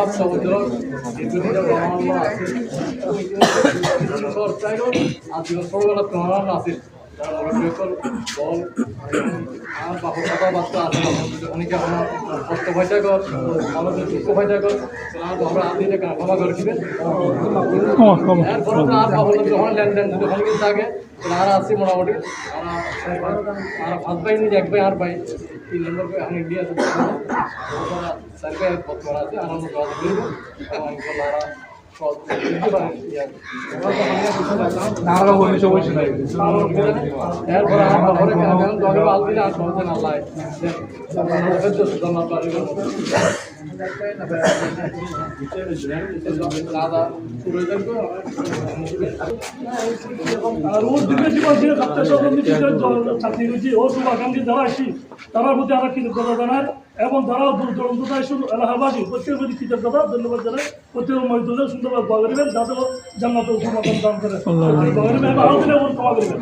সব সমুদ্র দুনিয়া বাংলা আছে সরকারও আজীবন সরকার তোমার আছে বল আর বাবু কথাবার্তা আছে অনেকে আমার কষ্ট পয়সা কর আমাদের দুঃখ পয়সা কর আমরা আপনি ক্ষমা করে দিবেন এরপর আর বাবু যখন লেনদেন যখন কিন্তু থাকে আর আসছি মোটামুটি আর পাঁচ ভাই নিজে এক ভাই আর ভাই 3 নম্বর আমি ইন্ডিয়া আছে সরকার বর্তমান আছে আর আমরা জবাব দিব এবং ইনশাআল্লাহ এরপর আর সন্তান আল্লাহ তারা প্রতি আমরা কৃতজ্ঞতা জানাই এবং তারাও দূরদূরান্ততায় এলাকাবাসী প্রত্যেকের প্রতি কৃতজ্ঞতা ধন্যবাদ জানাই প্রত্যেকের মহিলা সুন্দরভাবে দোয়া করবেন যাতে জান্নাত উন্নতন দান করে আরো দিনে ওর ক্ষমা করবেন